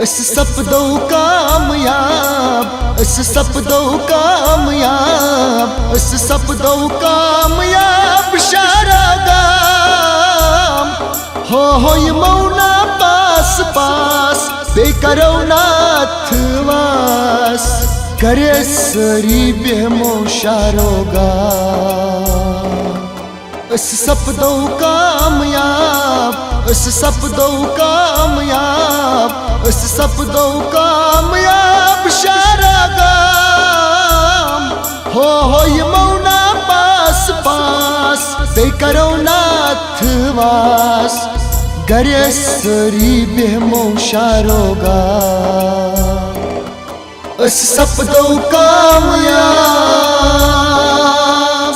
اس سپدو کامیاب، اس سپدو کامیاب، اس سپدو کامیاب شارگام ہو یمونا پاس پاس بے کرو ناتھ واس کرے سری بہمو شارگام اس سپدو کامیاب، اس سپدو کامیاب، اس سپدو کامیاب شارگام ہو یمونا پاس پاس بے کرو ناتھ واس گرے سری بہمو شارگام اس سپدو کامیاب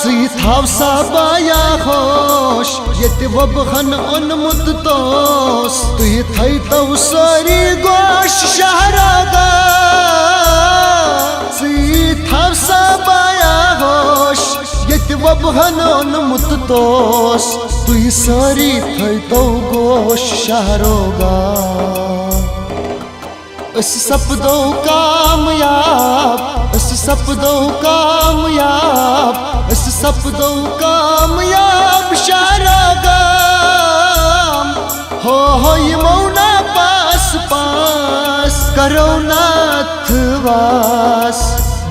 سی تھاو سابایا خوش یت وبخن اونمت توس تھی تھائی تو ساری گوش شہرگام سی تھاو سابایا خوش یت وبخن اونمت توس تھی ساری تھائی تو گوش شہرگام اس سپدو کامیاب، اس سپدو کامیاب، اس سپدو کامیاب شارگام ہو یمونا پاس پاس کرو ناتھ واس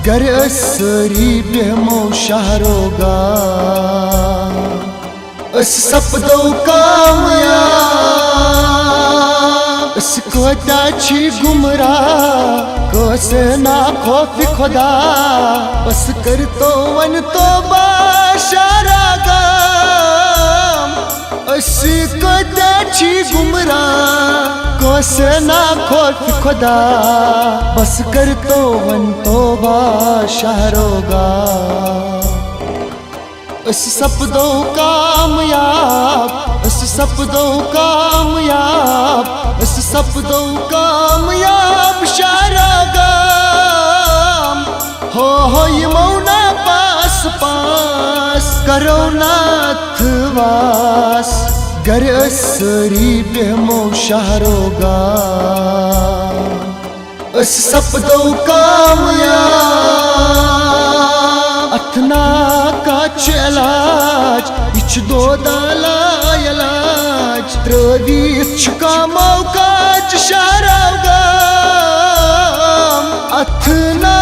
گر سری بہمو شارگام اس سپدو کامیاب اس کوتا چھی گمراہ کوسے نا خوف خدا بس کر تو ون توبہ شارگام اس کوتا چھی گمراہ کوسے نا خوف خدا بس کر تو ون توبہ شارگام اس سپدو کامیاب، اس سپدو کامیاب، اس سپدو کامیاب شارگام ہو یمونا پاس پاس کرو ناتھ واس گر سری بہمو شارگام اس سپدو کامیاب اتنا کچھ علاج یہ دودالا علاج ترویت کامو کاج شارگام اتنا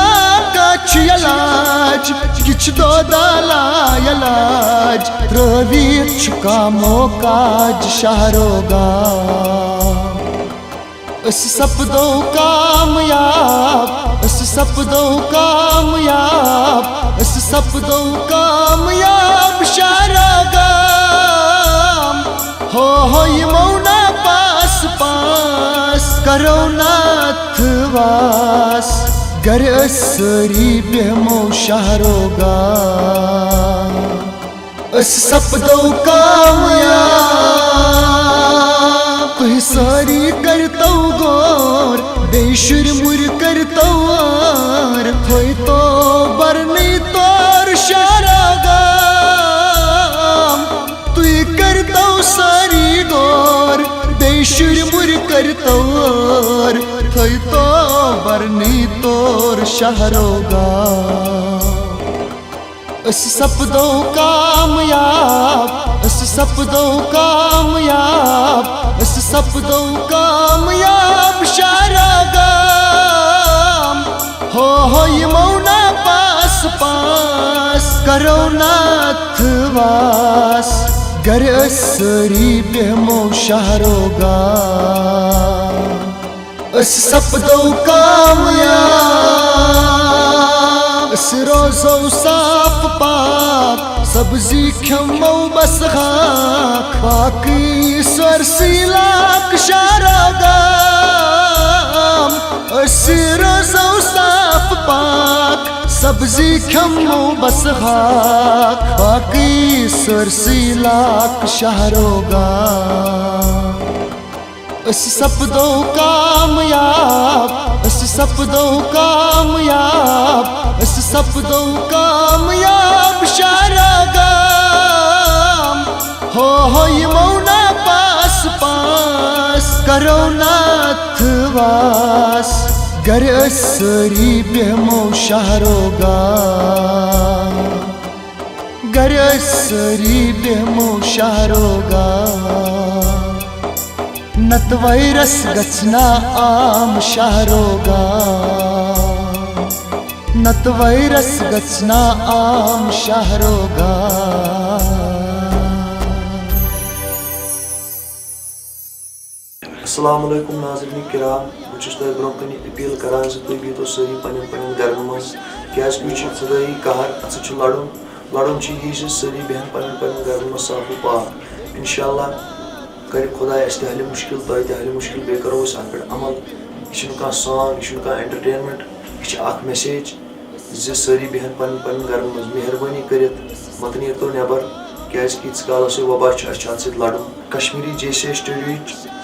کچھ علاج یہ دودالا علاج ترویت کامو کاج شارگام اس سپدو کامیاب، اس سپدو کامیاب، اس سپدو کامیاب شارگام ہو یمونا پاس پاس کرو ناتھ واس گر سری بہمو شارگام اس سپدو کامیاب تھی ساری کرتو گور بے شرمر کرتو وار تھوئی تو برنی تور شارگام تھی کرتو ساری گور بے شرمر کرتو وار تھوئی تو برنی تور شارگام اس سپدو کامیاب، اس سپدو کامیاب، اس سپدو کامیاب شارگام ہو یمونا پاس پاس کرو ناتھ واس گر سری بہمو شارگام اس سپدو کامیاب اس روزو صاف پاک سبزی کھمو بس خاک باقی سرسی لاک شارگام اس روزو صاف پاک سبزی کھمو بس خاک باقی سرسی لاک شارگام اس سپدو کامیاب، اس سپدو کامیاب، اس سپدو کامیاب شارگام ہو یمونا پاس پاس کرو ناتھ واس گر سری بہمو شہرو گا گر سری بہمو شہرو گا نت وائرس گچنا عام شہرو گا نت وائرس گچنا عام شہرو گا السلام علیکم ناظرین کرام بہت برو کن اپیل کران تھی بہتو سری پن گرن مز کیازِ یہ خدائی قہر اتھ لڑن یہ سری بہن پن گرن مز صاف و پاک انشاء اللہ کر خدا اس تہ حل مشکل تہ حل مشکل بیٚیہِ کرو ات پہ عمل یہ سانگ یہ انٹرٹینمنٹ یہ میسیج سری بہن پن گرن مز مہربانی کرت مت نیرتو نبر کیازِ ییٖتِس کالس یہ وبا اتھ سۭتۍ لڑن کشمیری JCI سٹوڈیو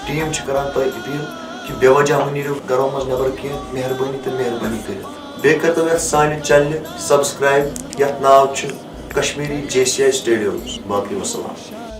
ٹیم کران تہ اپیل کہ بے وجہ مہ نیرو گرو مز نبر کی مہربانی تو مہربانی کرت بیٚیہِ کٔرتو یتھ سانہِ چینلہِ سبسکرائب یتھ ناو چھُ کشمیری JCI سٹوڈیوز باقی وسلام